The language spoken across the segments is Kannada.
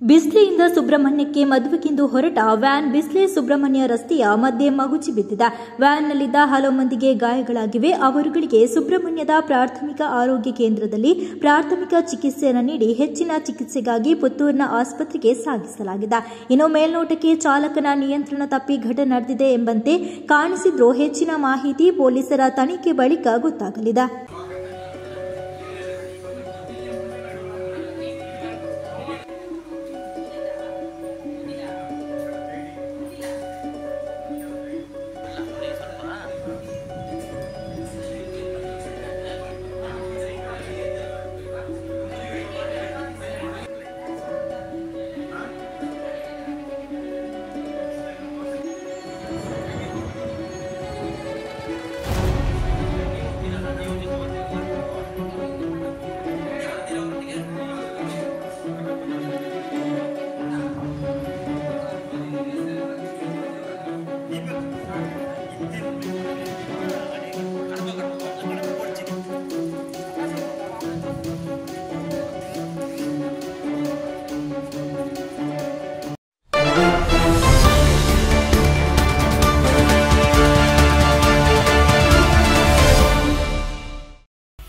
ಬಿಸ್ಲೆಯಿಂದ ಸುಬ್ರಹ್ಮಣ್ಯಕ್ಕೆ ಮದುವೆಗೆಂದು ಹೊರಟ ವ್ಯಾನ್ ಬಿಸ್ಲೆ ಸುಬ್ರಹ್ಮಣ್ಯ ರಸ್ತೆಯ ಮಧ್ಯೆ ಮಗುಚಿ ಬಿದ್ದಿದೆ. ವ್ಯಾನ್ನಲ್ಲಿದ್ದ ಹಲವು ಮಂದಿಗೆ ಗಾಯಗಳಾಗಿವೆ. ಅವರುಗಳಿಗೆ ಸುಬ್ರಹ್ಮಣ್ಯದ ಪ್ರಾಥಮಿಕ ಆರೋಗ್ಯ ಕೇಂದ್ರದಲ್ಲಿ ಪ್ರಾಥಮಿಕ ಚಿಕಿತ್ಸೆಯನ್ನು ನೀಡಿ ಹೆಚ್ಚಿನ ಚಿಕಿತ್ಸೆಗಾಗಿ ಪುತ್ತೂರಿನ ಆಸ್ಪತ್ರೆಗೆ ಸಾಗಿಸಲಾಗಿದೆ. ಇನ್ನು ಮೇಲ್ನೋಟಕ್ಕೆ ಚಾಲಕನ ನಿಯಂತ್ರಣ ತಪ್ಪಿ ಘಟನೆ ನಡೆದಿದೆ ಎಂಬಂತೆ ಕಾಣಿಸಿದ್ರೂ ಹೆಚ್ಚಿನ ಮಾಹಿತಿ ಪೊಲೀಸರ ತನಿಖೆ ಬಳಿಕ ಗೊತ್ತಾಗಲಿದೆ.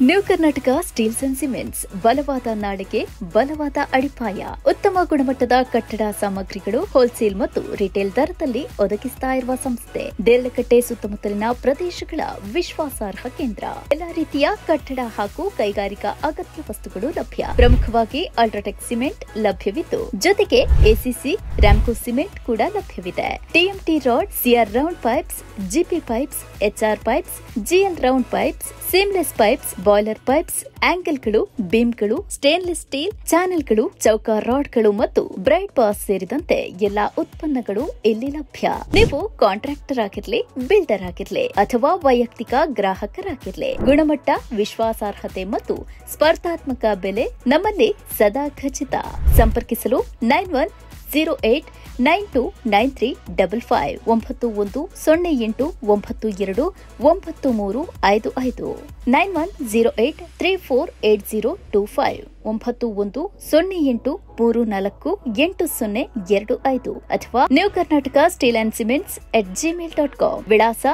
New Karnataka steels and cements ಬಲವಾದ ನಾಡಿಗೆ ಬಲವಾದ ಅಡಿಪಾಯ. ಉತ್ತಮ ಗುಣಮಟ್ಟದ ಕಟ್ಟಡ ಸಾಮಗ್ರಿಗಳು ಹೋಲ್ಸೇಲ್ ಮತ್ತು ರಿಟೇಲ್ ದರದಲ್ಲಿ ಒದಗಿಸ್ತಾ ಇರುವ ಸಂಸ್ಥೆ. ದೇರಳಕಟ್ಟೆ ಸುತ್ತಮುತ್ತಲಿನ ಪ್ರದೇಶಗಳ ವಿಶ್ವಾಸಾರ್ಹ ಕೇಂದ್ರ. ಎಲ್ಲಾ ರೀತಿಯ ಕಟ್ಟಡ ಹಾಗೂ ಕೈಗಾರಿಕಾ ಅಗತ್ಯ ವಸ್ತುಗಳು ಲಭ್ಯ. ಪ್ರಮುಖವಾಗಿ ಅಲ್ಟ್ರಾಟೆಕ್ ಸಿಮೆಂಟ್ ಲಭ್ಯವಿದ್ದು, ಜೊತೆಗೆ ಎಸಿಸಿ ರಾಮ್ಕೋ ಸಿಮೆಂಟ್ ಕೂಡ ಲಭ್ಯವಿದೆ. TMT rod, CR round pipes, GP pipes, HR pipes, GL round pipes, seamless pipes, boiler pipes, ಆಂಗಲ್ಗಳು, ಬೀಮ್ಗಳು, ಸ್ಟೇನ್ಲೆಸ್ ಸ್ಟೀಲ್ ಚಾನೆಲ್ಗಳು, ಚೌಕ ರಾಡ್ಗಳು ಮತ್ತು ಬ್ರೈಟ್ ಬಾಸ್ ಸೇರಿದಂತೆ ಎಲ್ಲಾ ಉತ್ಪನ್ನಗಳು ಇಲ್ಲಿ ಲಭ್ಯ. ನೀವು ಕಾಂಟ್ರಾಕ್ಟರ್ ಆಗಿರ್ಲಿ, ಬಿಲ್ಡರ್ ಆಗಿರ್ಲಿ ಅಥವಾ ವೈಯಕ್ತಿಕ ಗ್ರಾಹಕರಾಗಿರ್ಲಿ, ಗುಣಮಟ್ಟ, ವಿಶ್ವಾಸಾರ್ಹತೆ ಮತ್ತು ಸ್ಪರ್ಧಾತ್ಮಕ ಬೆಲೆ ನಮ್ಮಲ್ಲಿ ಸದಾ ಖಚಿತ. ಸಂಪರ್ಕಿಸಲು 91089355 9108929355 9108348025 ಅಥವಾ new Karnataka steel and cements @gmail.com. ವಿಳಾಸ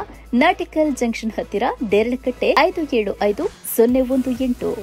ನಾಟಿಕಲ್ ಜಂಕ್ಷನ್ ಹತ್ತಿರ ದೇರಳಕಟ್ಟೆ 575-018.